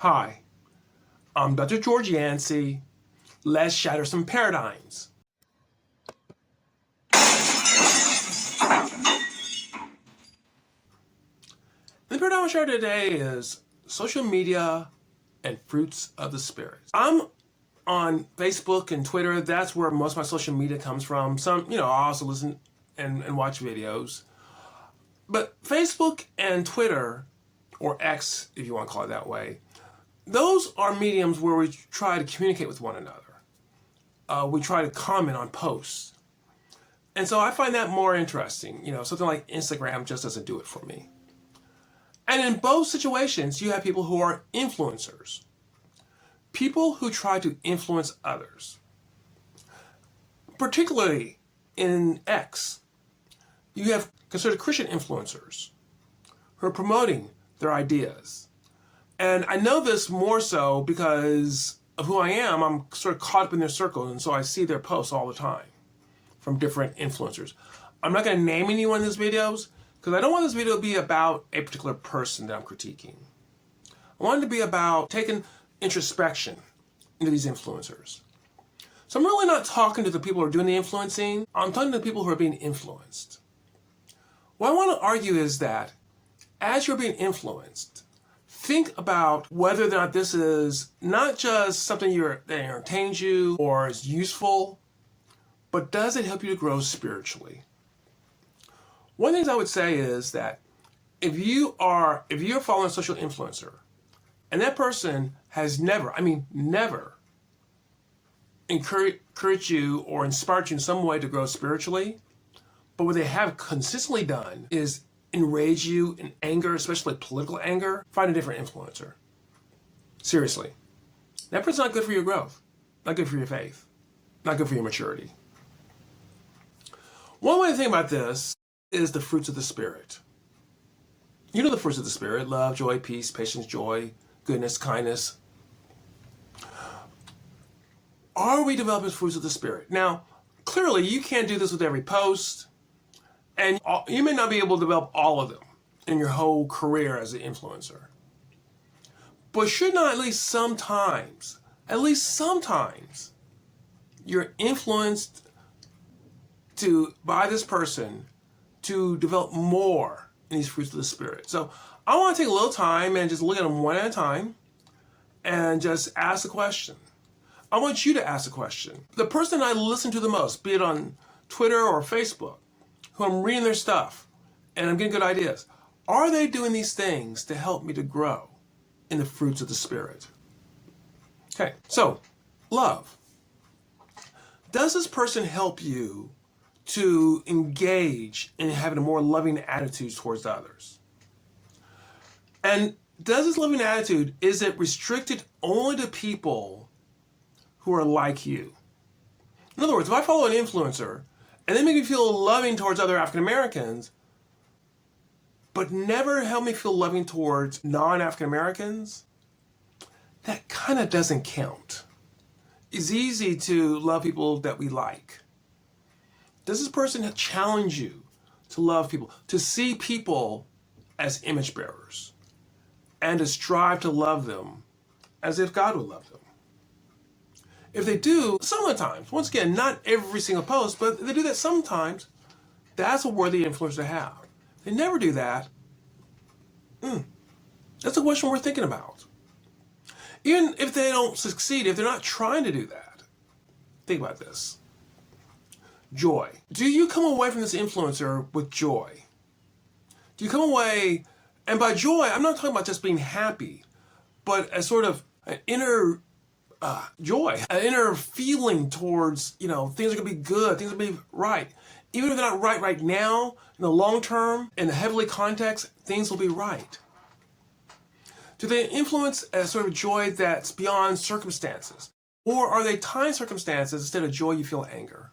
Hi, I'm Dr. George Yancey. Let's shatter some paradigms. The paradigm I share today is social media and fruits of the spirit. I'm on Facebook and Twitter. That's where most of my social media comes from. I also listen and watch videos. But Facebook and Twitter, or X, if you want to call it that way, those are mediums where we try to communicate with one another. We try to comment on posts. And so I find that more interesting. Something like Instagram just doesn't do it for me. And in both situations, you have people who are influencers. People who try to influence others. Particularly in X, you have considered Christian influencers who are promoting their ideas. And I know this more so because of who I am. I'm sort of caught up in their circle, and so I see their posts all the time from different influencers. I'm not going to name anyone in these videos because I don't want this video to be about a particular person that I'm critiquing. I want it to be about taking introspection into these influencers. So I'm really not talking to the people who are doing the influencing. I'm talking to the people who are being influenced. What I want to argue is that as you're being influenced, think about whether or not this is not just something that entertains you or is useful, but does it help you to grow spiritually? One of the things I would say is that if you're following a social influencer and that person has never encouraged you or inspired you in some way to grow spiritually, but what they have consistently done is enrage you in anger, especially political anger, find a different influencer. Seriously. That person's not good for your growth, not good for your faith, not good for your maturity. One way to think about this is the fruits of the Spirit. You know the fruits of the Spirit: love, joy, peace, patience, joy, goodness, kindness. Are we developing fruits of the Spirit? Now, clearly you can't do this with every post, and you may not be able to develop all of them in your whole career as an influencer. But should not at least sometimes, you're influenced by this person to develop more in these fruits of the Spirit. So I want to take a little time and just look at them one at a time and just ask a question. I want you to ask a question. The person I listen to the most, be it on Twitter or Facebook, who I'm reading their stuff and I'm getting good ideas, are they doing these things to help me to grow in the fruits of the Spirit? Okay, so love. Does this person help you to engage in having a more loving attitude towards others? And does this loving attitude, is it restricted only to people who are like you? In other words, if I follow an influencer and they make me feel loving towards other African Americans, but never help me feel loving towards non-African Americans, that kind of doesn't count. It's easy to love people that we like. Does this person challenge you to love people, to see people as image bearers, and to strive to love them as if God would love them? If they do, sometimes, once again, not every single post, but if they do that sometimes, that's a worthy influence to have. If they never do that, that's a question worth thinking about. Even if they don't succeed, if they're not trying to do that, think about this. Joy. Do you come away from this influencer with joy? Do you come away, and by joy, I'm not talking about just being happy, but a sort of an inner joy, an inner feeling towards, things are going to be good, things are going to be right. Even if they're not right now, in the long term, in the heavenly context, things will be right. Do they influence a sort of joy that's beyond circumstances? Or are they tying circumstances instead of joy, you feel anger?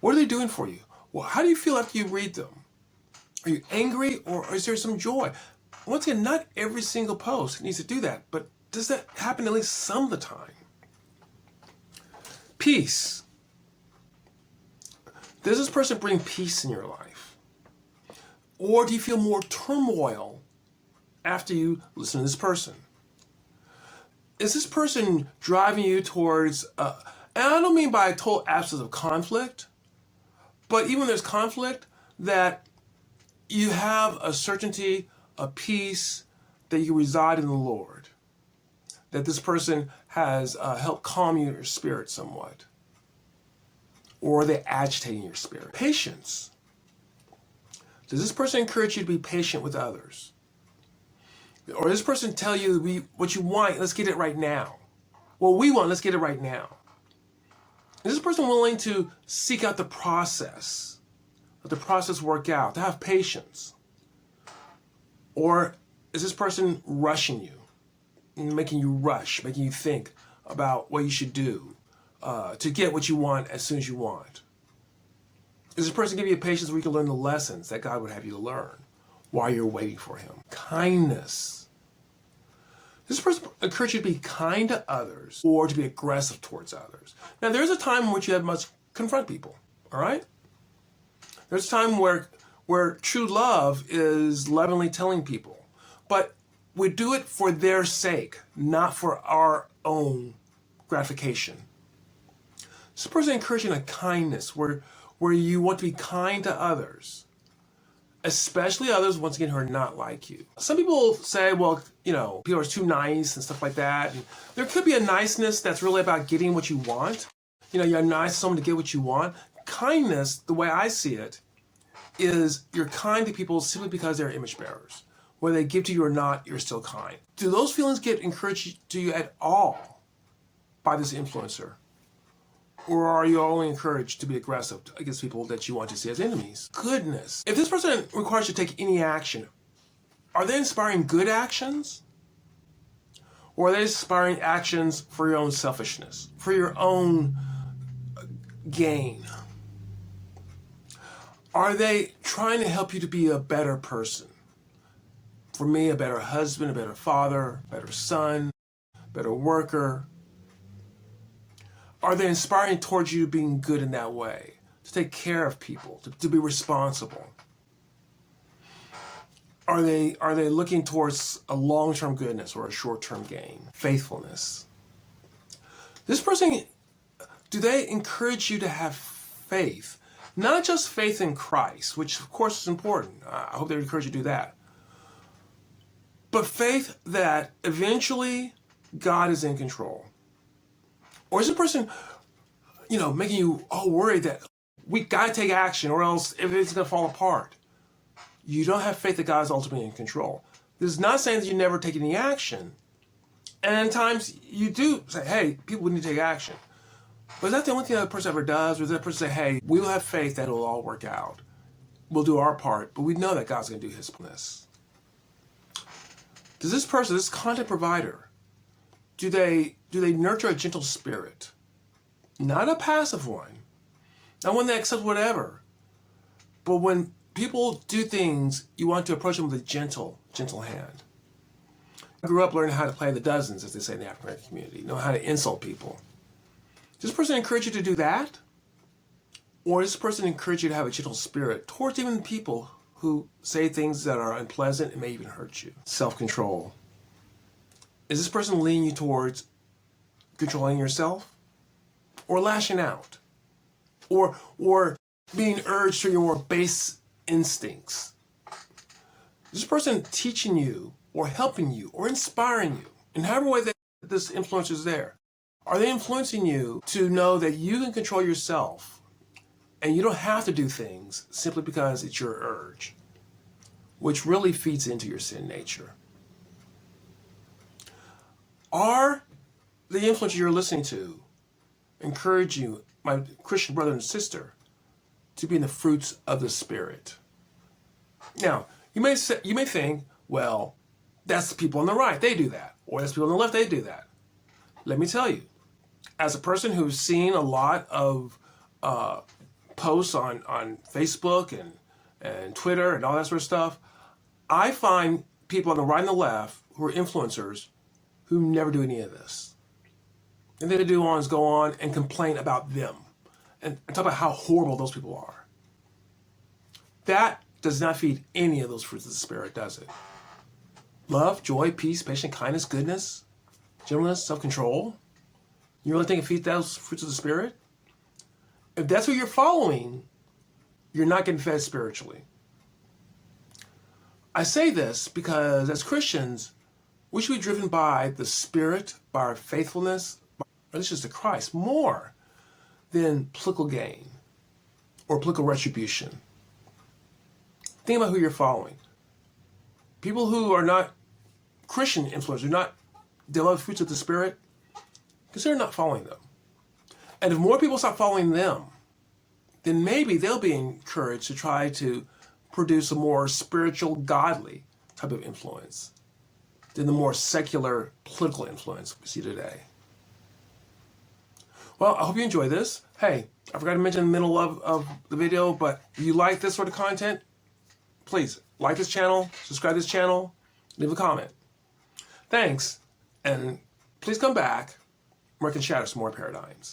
What are they doing for you? Well, how do you feel after you read them? Are you angry or is there some joy? Once again, not every single post needs to do that, but does that happen at least some of the time? Peace. Does this person bring peace in your life? Or do you feel more turmoil after you listen to this person? Is this person driving you towards, and I don't mean by a total absence of conflict, but even when there's conflict, that you have a certainty, a peace, that you reside in the Lord. That this person has helped calm your spirit somewhat. Or are they agitating your spirit? Patience. Does this person encourage you to be patient with others? Or does this person tell you what you want, let's get it right now? What we want, let's get it right now. Is this person willing to seek out the process? Let the process work out, to have patience? Or is this person rushing you, making you rush, making you think about what you should do to get what you want as soon as you want? Does this person give you patience where you can learn the lessons that God would have you to learn while you're waiting for him? Kindness. Does this person encourage you to be kind to others or to be aggressive towards others? Now, there's a time in which you must confront people, all right? There's a time where true love is lovingly telling people, but we do it for their sake, not for our own gratification. This person encouraging a kindness where you want to be kind to others, especially others, once again, who are not like you. Some people say, well, people are too nice and stuff like that. And there could be a niceness that's really about getting what you want. You're nice to someone to get what you want. Kindness, the way I see it, is you're kind to people simply because they're image bearers. Whether they give to you or not, you're still kind. Do those feelings get encouraged to you at all by this influencer? Or are you only encouraged to be aggressive against people that you want to see as enemies? Goodness. If this person requires you to take any action, are they inspiring good actions? Or are they inspiring actions for your own selfishness, for your own gain? Are they trying to help you to be a better person? For me, a better husband, a better father, a better son, a better worker. Are they inspiring towards you being good in that way? To take care of people, to be responsible? Are they looking towards a long-term goodness or a short-term gain? Faithfulness. This person, do they encourage you to have faith? Not just faith in Christ, which of course is important. I hope they encourage you to do that. But faith that eventually God is in control. Or is the person, making you all worried that we got to take action or else everything's going to fall apart? You don't have faith that God is ultimately in control. This is not saying that you never take any action. And at times you do say, hey, people need to take action. But is that the only thing that person ever does? Or does that person say, hey, we will have faith that it'll all work out. We'll do our part, but we know that God's going to do his business. Does this person, this content provider, do they nurture a gentle spirit? Not a passive one. Not one that accepts whatever. But when people do things, you want to approach them with a gentle hand. I grew up learning how to play the dozens, as they say in the African American community, know how to insult people. Does this person encourage you to do that? Or does this person encourage you to have a gentle spirit towards even people who say things that are unpleasant and may even hurt you? Self-control. Is this person leading you towards controlling yourself? Or lashing out? Or being urged to your more base instincts? Is this person teaching you or helping you or inspiring you in however way that this influence is there? Are they influencing you to know that you can control yourself and you don't have to do things simply because it's your urge, which really feeds into your sin nature? Are the influencers you're listening to encourage you, my Christian brother and sister, to be in the fruits of the Spirit? Now, you may think, well, that's the people on the right, they do that. Or that's people on the left, they do that. Let me tell you, as a person who's seen a lot of posts on Facebook and Twitter and all that sort of stuff, I find people on the right and the left who are influencers who never do any of this. And they do is go on and complain about them and talk about how horrible those people are. That does not feed any of those fruits of the Spirit, does it? love, joy, peace, patience, kindness, goodness, gentleness, self-control. You really think it feeds those fruits of the Spirit? If that's what you're following, you're not getting fed spiritually. I say this because as Christians, we should be driven by the Spirit, by our faithfulness, by our allegiance to Christ, more than political gain or political retribution. Think about who you're following. People who are not Christian influencers, who do not develop fruits of the Spirit, consider not following them. And if more people start following them, then maybe they'll be encouraged to try to produce a more spiritual, godly type of influence than the more secular, political influence we see today. Well, I hope you enjoy this. Hey, I forgot to mention in the middle of the video, but if you like this sort of content, please like this channel, subscribe to this channel, leave a comment. Thanks, and please come back where I can shatter some more paradigms.